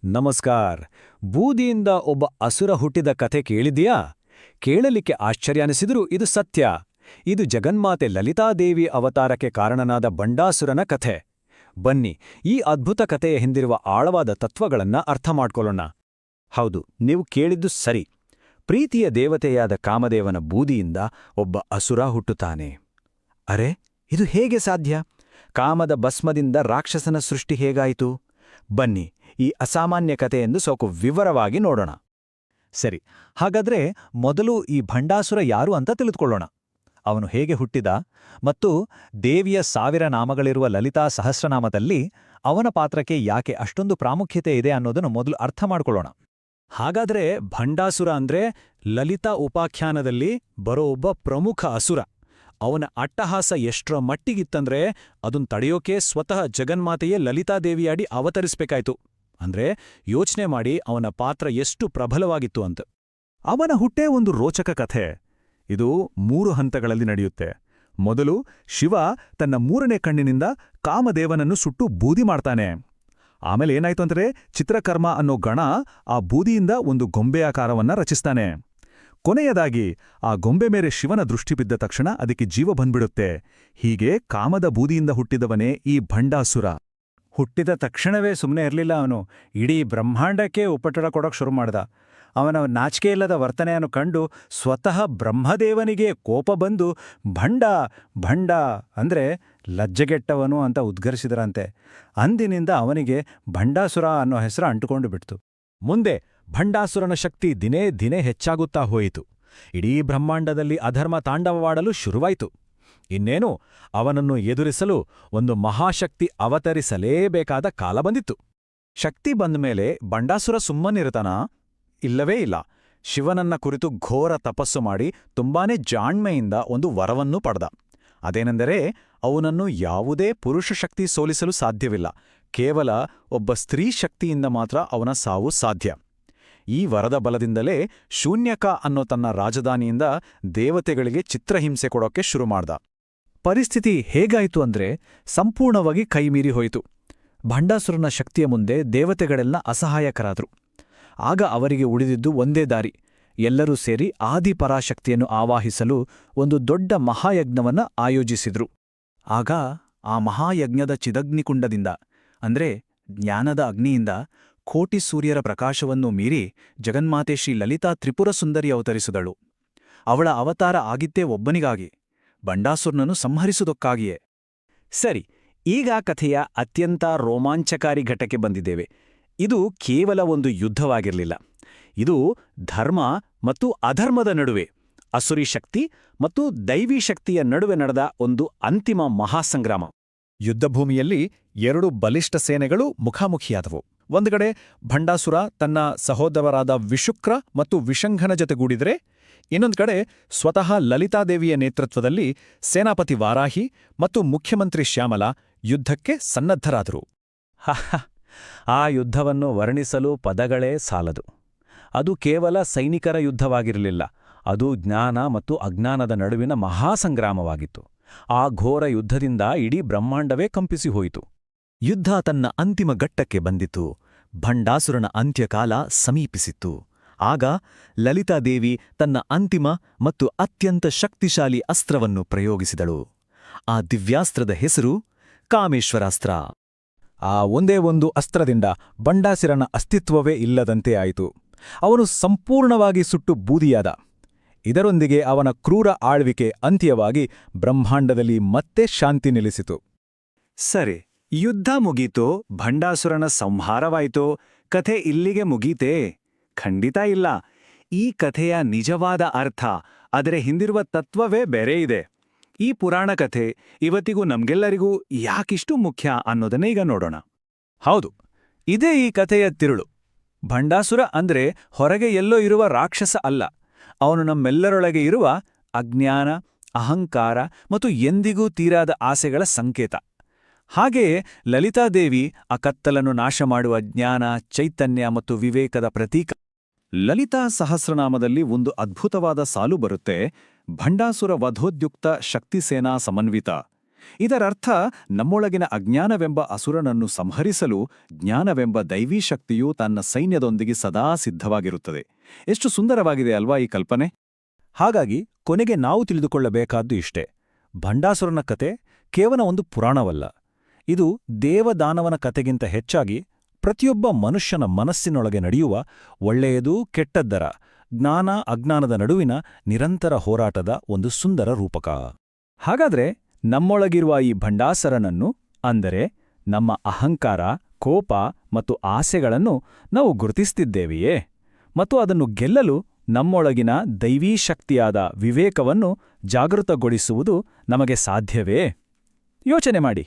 ನಮಸ್ಕಾರ. ಬೂದಿಯಿಂದ ಒಬ್ಬ ಅಸುರ ಹುಟ್ಟಿದ ಕಥೆ ಕೇಳಿದ್ಯಾ? ಕೇಳಲಿಕ್ಕೆ ಆಶ್ಚರ್ಯ ಅನಿಸಿದರೂ ಇದು ಸತ್ಯ. ಇದು ಜಗನ್ಮಾತೆ ಲಲಿತಾದೇವಿ ಅವತಾರಕ್ಕೆ ಕಾರಣನಾದ ಬಂಡಾಸುರನ ಕಥೆ. ಬನ್ನಿ, ಈ ಅದ್ಭುತ ಕಥೆಯ ಹಿಂದಿರುವ ಆಳವಾದ ತತ್ವಗಳನ್ನ ಅರ್ಥ ಮಾಡ್ಕೊಳ್ಳೋಣ. ಹೌದು, ನೀವು ಕೇಳಿದ್ದು ಸರಿ. ಪ್ರೀತಿಯ ದೇವತೆಯಾದ ಕಾಮದೇವನ ಬೂದಿಯಿಂದ ಒಬ್ಬ ಅಸುರ ಹುಟ್ಟುತ್ತಾನೆ. ಅರೆ, ಇದು ಹೇಗೆ ಸಾಧ್ಯ? ಕಾಮದ ಭಸ್ಮದಿಂದ ರಾಕ್ಷಸನ ಸೃಷ್ಟಿ ಹೇಗಾಯಿತು? ಬನ್ನಿ, ಈ ಅಸಾಮಾನ್ಯ ಕಥೆಯೆಂದು ಸ್ವಲ್ಪ ವಿವರವಾಗಿ ನೋಡೋಣ. ಸರಿ, ಹಾಗಾದ್ರೆ ಮೊದಲು ಈ ಭಂಡಾಸುರ ಯಾರು ಅಂತ ತಿಳಿದುಕೊಳ್ಳೋಣ. ಅವನು ಹೇಗೆ ಹುಟ್ಟಿದ ಮತ್ತು ದೇವಿಯ 1000 ನಾಮಗಳಿರುವ ಲಲಿತಾ ಸಹಸ್ರನಾಮದಲ್ಲಿ ಅವನ ಪಾತ್ರಕ್ಕೆ ಯಾಕೆ ಅಷ್ಟೊಂದು ಪ್ರಾಮುಖ್ಯತೆ ಇದೆ ಅನ್ನೋದನ್ನು ಮೊದಲು ಅರ್ಥ ಮಾಡ್ಕೊಳ್ಳೋಣ. ಹಾಗಾದ್ರೆ ಭಂಡಾಸುರ ಅಂದ್ರೆ ಲಲಿತಾ ಉಪಾಖ್ಯಾನದಲ್ಲಿ ಬರೋ ಒಬ್ಬ ಪ್ರಮುಖ ಅಸುರ. ಅವನ ಅಟ್ಟಹಾಸ ಎಷ್ಟರ ಮಟ್ಟಿಗಿತ್ತಂದ್ರೆ ಅದನ್ ತಡೆಯೋಕೆ ಸ್ವತಃ ಜಗನ್ಮಾತೆಯೇ ಲಲಿತಾದೇವಿಯಾಡಿ ಅವತರಿಸ್ಬೇಕಾಯ್ತು. ಅಂದ್ರೆ ಯೋಚನೆ ಮಾಡಿ ಅವನ ಪಾತ್ರ ಎಷ್ಟು ಪ್ರಬಲವಾಗಿತ್ತು ಅಂತ. ಅವನ ಹುಟ್ಟೇ ಒಂದು ರೋಚಕ ಕಥೆ. ಇದು 3 ಹಂತಗಳಲ್ಲಿ ನಡೆಯುತ್ತೆ. ಮೊದಲು ಶಿವ ತನ್ನ 3ನೇ ಕಣ್ಣಿನಿಂದ ಕಾಮದೇವನನ್ನು ಸುಟ್ಟು ಬೂದಿ ಮಾಡ್ತಾನೆ. ಆಮೇಲೆ ಏನಾಯ್ತು ಅಂದ್ರೆ ಚಿತ್ರಕರ್ಮ ಅನ್ನೋ ಗಣ ಆ ಬೂದಿಯಿಂದ ಒಂದು ಗೊಂಬೆ ಆಕಾರವನ್ನ ರಚಿಸ್ತಾನೆ. ಕೊನೆಯದಾಗಿ ಆ ಗೊಂಬೆ ಮೇಲೆ ಶಿವನ ದೃಷ್ಟಿ ಬಿದ್ದ ತಕ್ಷಣ ಅದಕ್ಕೆ ಜೀವ ಬಂದ್ಬಿಡುತ್ತೆ. ಹೀಗೆ ಕಾಮದ ಬೂದಿಯಿಂದ ಹುಟ್ಟಿದವನೇ ಈ ಭಂಡಾಸುರ. ಹುಟ್ಟಿದ ತಕ್ಷಣವೇ ಸುಮ್ಮನೆ ಇರಲಿಲ್ಲ. ಅವನು ಇಡೀ ಬ್ರಹ್ಮಾಂಡಕ್ಕೆ ಉಪಟಳ ಕೊಡೋಕೆ ಶುರು ಮಾಡ್ದ. ಅವನ ನಾಚಿಕೆಯಿಲ್ಲದ ವರ್ತನೆಯನ್ನು ಕಂಡು ಸ್ವತಃ ಬ್ರಹ್ಮದೇವನಿಗೆ ಕೋಪ ಬಂದು ಭಂಡ ಭಂಡ ಅಂದ್ರೆ ಲಜ್ಜೆಗೆಟ್ಟವನು ಅಂತ ಉದ್ಗರಿಸಿದರಂತೆ. ಅಂದಿನಿಂದ ಅವನಿಗೆ ಭಂಡಾಸುರ ಅನ್ನೋ ಹೆಸರು ಅಂಟುಕೊಂಡು ಬಿಡ್ತು. ಮುಂದೆ ಭಂಡಾಸುರನ ಶಕ್ತಿ ದಿನೇ ದಿನೇ ಹೆಚ್ಚಾಗುತ್ತಾ ಹೋಯಿತು. ಇಡೀ ಬ್ರಹ್ಮಾಂಡದಲ್ಲಿ ಅಧರ್ಮ ತಾಂಡವವಾಡಲು ಶುರುವಾಯಿತು. ಇನ್ನೇನು ಅವನನ್ನು ಎದುರಿಸಲು ಒಂದು ಮಹಾಶಕ್ತಿ ಅವತರಿಸಲೇಬೇಕಾದ ಕಾಲ ಬಂದಿತ್ತು. ಶಕ್ತಿ ಬಂದಮೇಲೆ ಭಂಡಾಸುರ ಸುಮ್ಮನಿರುತ್ತಾನಾ? ಇಲ್ಲವೇ ಇಲ್ಲ. ಶಿವನನ್ನ ಕುರಿತು ಘೋರ ತಪಸ್ಸು ಮಾಡಿ ತುಂಬಾನೇ ಜಾಣ್ಮೆಯಿಂದ ಒಂದು ವರವನ್ನೂ ಪಡೆದ. ಅದೇನೆಂದರೆ ಅವನನ್ನು ಯಾವುದೇ ಪುರುಷ ಶಕ್ತಿ ಸೋಲಿಸಲು ಸಾಧ್ಯವಿಲ್ಲ. ಕೇವಲ ಒಬ್ಬ ಸ್ತ್ರೀ ಶಕ್ತಿಯಿಂದ ಮಾತ್ರ ಅವನ ಸಾವು ಸಾಧ್ಯ. ಈ ವರದ ಬಲದಿಂದಲೇ ಶೂನ್ಯಕ ಅನ್ನೋ ತನ್ನ ರಾಜಧಾನಿಯಿಂದ ದೇವತೆಗಳಿಗೆ ಚಿತ್ರಹಿಂಸೆ ಕೊಡೋಕೆ ಶುರು ಮಾಡ್ದ. ಪರಿಸ್ಥಿತಿ ಹೇಗಾಯಿತು ಅಂದ್ರೆ ಸಂಪೂರ್ಣವಾಗಿ ಕೈಮೀರಿ ಹೋಯಿತು. ಭಂಡಾಸುರನ ಶಕ್ತಿಯ ಮುಂದೆ ದೇವತೆಗಳೆಲ್ಲ ಅಸಹಾಯಕರಾದ್ರು. ಆಗ ಅವರಿಗೆ ಉಳಿದಿದ್ದು ಒಂದೇ ದಾರಿ. ಎಲ್ಲರೂ ಸೇರಿ ಆದಿಪರಾಶಕ್ತಿಯನ್ನು ಆವಾಹಿಸಲು ಒಂದು ದೊಡ್ಡ ಮಹಾಯಜ್ಞವನ್ನ ಆಯೋಜಿಸಿದ್ರು. ಆಗ ಆ ಮಹಾಯಜ್ಞದ ಚಿದಗ್ನಿಕುಂಡದಿಂದ ಅಂದ್ರೆ ಜ್ಞಾನದ ಅಗ್ನಿಯಿಂದ ಕೋಟಿ ಸೂರ್ಯರ ಪ್ರಕಾಶವನ್ನು ಮೀರಿ ಜಗನ್ಮಾತೆ ಶ್ರೀ ಲಲಿತಾ ತ್ರಿಪುರ ಸುಂದರಿ ಅವತರಿಸಿದಳು. ಅವಳ ಅವತಾರ ಆಗಿತ್ತೇ ಒಬ್ಬನಿಗಾಗಿ, ಭಂಡಾಸುರನನ್ನು ಸಂಹರಿಸುವುದಕ್ಕಾಗಿಯೇ. ಸರಿ, ಈಗ ಕಥೆಯ ಅತ್ಯಂತ ರೋಮಾಂಚಕಾರಿ ಘಟ್ಟಕ್ಕೆ ಬಂದಿದ್ದೇವೆ. ಇದು ಕೇವಲ ಒಂದು ಯುದ್ಧವಾಗಿರಲಿಲ್ಲ. ಇದು ಧರ್ಮ ಮತ್ತು ಅಧರ್ಮದ ನಡುವೆ, ಅಸುರಿ ಶಕ್ತಿ ಮತ್ತು ದೈವೀ ಶಕ್ತಿಯ ನಡುವೆ ನಡೆದ ಒಂದು ಅಂತಿಮ ಮಹಾಸಂಗ್ರಾಮ. ಯುದ್ಧಭೂಮಿಯಲ್ಲಿ 2 ಬಲಿಷ್ಠ ಸೇನೆಗಳು ಮುಖಾಮುಖಿಯಾದವು. ಒಂದು ಕಡೆ ಭಂಡಾಸುರ ತನ್ನ ಸಹೋದರರಾದ ವಿಶುಕ್ರ ಮತ್ತು ವಿಶಂಘನ ಜೊತೆಗೂಡಿದರೆ, ಇನ್ನೊಂದು ಕಡೆ ಸ್ವತಃ ಲಲಿತಾದೇವಿಯ ನೇತೃತ್ವದಲ್ಲಿ ಸೇನಾಪತಿ ವಾರಾಹಿ ಮತ್ತು ಮುಖ್ಯಮಂತ್ರಿ ಶ್ಯಾಮಲ ಯುದ್ಧಕ್ಕೆ ಸನ್ನದ್ಧರಾದರು. ಆ ಯುದ್ಧವನ್ನು ವರ್ಣಿಸಲು ಪದಗಳೇ ಸಾಲದು. ಅದು ಕೇವಲ ಸೈನಿಕರ ಯುದ್ಧವಾಗಿರಲಿಲ್ಲ. ಅದು ಜ್ಞಾನ ಮತ್ತು ಅಜ್ಞಾನದ ನಡುವಿನ ಮಹಾಸಂಗ್ರಾಮವಾಗಿತ್ತು. ಆ ಘೋರ ಯುದ್ಧದಿಂದ ಇಡೀ ಬ್ರಹ್ಮಾಂಡವೇ ಕಂಪಿಸಿ ಹೋಯಿತು. ಯುದ್ಧ ತನ್ನ ಅಂತಿಮ ಘಟ್ಟಕ್ಕೆ ಬಂದಿತು. ಭಂಡಾಸುರನ ಅಂತ್ಯಕಾಲ ಸಮೀಪಿಸಿತ್ತು. ಆಗ ಲಲಿತಾದೇವಿ ತನ್ನ ಅಂತಿಮ ಮತ್ತು ಅತ್ಯಂತ ಶಕ್ತಿಶಾಲಿ ಅಸ್ತ್ರವನ್ನು ಪ್ರಯೋಗಿಸಿದಳು. ಆ ದಿವ್ಯಾಸ್ತ್ರದ ಹೆಸರು ಕಾಮೇಶ್ವರಾಸ್ತ್ರ. ಆ ಒಂದೇ ಒಂದು ಅಸ್ತ್ರದಿಂದ ಭಂಡಾಸುರನ ಅಸ್ತಿತ್ವವೇ ಇಲ್ಲದಂತೆ ಆಯಿತು. ಅವನು ಸಂಪೂರ್ಣವಾಗಿ ಸುಟ್ಟು ಬೂದಿಯಾದ. ಇದರೊಂದಿಗೆ ಅವನ ಕ್ರೂರ ಆಳ್ವಿಕೆ ಅಂತ್ಯವಾಗಿ ಬ್ರಹ್ಮಾಂಡದಲ್ಲಿ ಮತ್ತೆ ಶಾಂತಿ ನೆಲೆಸಿತು. ಸರಿ, ಯುದ್ಧ ಮುಗೀತೋ? ಭಂಡಾಸುರನ ಸಂಹಾರವಾಯಿತೋ? ಕಥೆ ಇಲ್ಲಿಗೆ ಮುಗೀತೇ? ಖಂಡಿತ ಇಲ್ಲ. ಈ ಕಥೆಯ ನಿಜವಾದ ಅರ್ಥ, ಅದರ ಹಿಂದಿರುವ ತತ್ವವೇ ಬೇರೆ ಇದೆ. ಈ ಪುರಾಣ ಕಥೆ ಇವತ್ತಿಗೂ ನಮ್ಗೆಲ್ಲರಿಗೂ ಯಾಕಿಷ್ಟು ಮುಖ್ಯ ಅನ್ನೋದನ್ನೇ ಈಗ ನೋಡೋಣ. ಹೌದು, ಇದೇ ಈ ಕಥೆಯ ತಿರುಳು. ಭಂಡಾಸುರ ಅಂದ್ರೆ ಹೊರಗೆ ಎಲ್ಲೋ ಇರುವ ರಾಕ್ಷಸ ಅಲ್ಲ. ಅವನು ನಮ್ಮೆಲ್ಲರೊಳಗೆ ಇರುವ ಅಜ್ಞಾನ, ಅಹಂಕಾರ ಮತ್ತು ಎಂದಿಗೂ ತೀರಾದ ಆಸೆಗಳ ಸಂಕೇತ. ಹಾಗೆಯೇ ಲಲಿತಾದೇವಿ ಆ ಕತ್ತಲನ್ನು ನಾಶ ಮಾಡುವ ಜ್ಞಾನ, ಚೈತನ್ಯ ಮತ್ತು ವಿವೇಕದ ಪ್ರತೀಕ. ಲಲಿತಾ ಸಹಸ್ರನಾಮದಲ್ಲಿ ಒಂದು ಅದ್ಭುತವಾದ ಸಾಲು ಬರುತ್ತೆ. ಭಂಡಾಸುರ ವಧೋದ್ಯುಕ್ತ ಶಕ್ತಿಸೇನಾ ಸಮನ್ವಿತ. ಇದರರ್ಥ ನಮ್ಮೊಳಗಿನ ಅಜ್ಞಾನವೆಂಬ ಅಸುರನನ್ನು ಸಂಹರಿಸಲು ಜ್ಞಾನವೆಂಬ ದೈವೀ ಶಕ್ತಿಯು ತನ್ನ ಸೈನ್ಯದೊಂದಿಗೆ ಸದಾ ಸಿದ್ಧವಾಗಿರುತ್ತದೆ. ಎಷ್ಟು ಸುಂದರವಾಗಿದೆ ಅಲ್ವಾ ಈ ಕಲ್ಪನೆ? ಹಾಗಾಗಿ ಕೊನೆಗೆ ನಾವು ತಿಳಿದುಕೊಳ್ಳಬೇಕಾದ್ದು ಇಷ್ಟೇ: ಭಂಡಾಸುರನ ಕತೆ ಕೇವಲ ಒಂದು ಪುರಾಣವಲ್ಲ. ಇದು ದೇವದಾನವನ ಕತೆಗಿಂತ ಹೆಚ್ಚಾಗಿ ಪ್ರತಿಯೊಬ್ಬ ಮನುಷ್ಯನ ಮನಸ್ಸಿನೊಳಗೆ ನಡೆಯುವ ಒಳ್ಳೆಯದೂ ಕೆಟ್ಟದ್ದರ, ಜ್ಞಾನ ಅಜ್ಞಾನದ ನಡುವಿನ ನಿರಂತರ ಹೋರಾಟದ ಒಂದು ಸುಂದರ ರೂಪಕ. ಹಾಗಾದ್ರೆ ನಮ್ಮೊಳಗಿರುವ ಈ ಭಂಡಾಸುರನನ್ನು, ಅಂದರೆ ನಮ್ಮ ಅಹಂಕಾರ, ಕೋಪ ಮತ್ತು ಆಸೆಗಳನ್ನು ನಾವು ಗುರುತಿಸುತ್ತಿದ್ದೇವೆಯೇ? ಮತ್ತು ಅದನ್ನು ಗೆಲ್ಲಲು ನಮ್ಮೊಳಗಿನ ದೈವೀ ಶಕ್ತಿಯಾದ ವಿವೇಕವನ್ನು ಜಾಗೃತಗೊಳಿಸುವುದು ನಮಗೆ ಸಾಧ್ಯವೇ? ಯೋಚನೆ ಮಾಡಿ.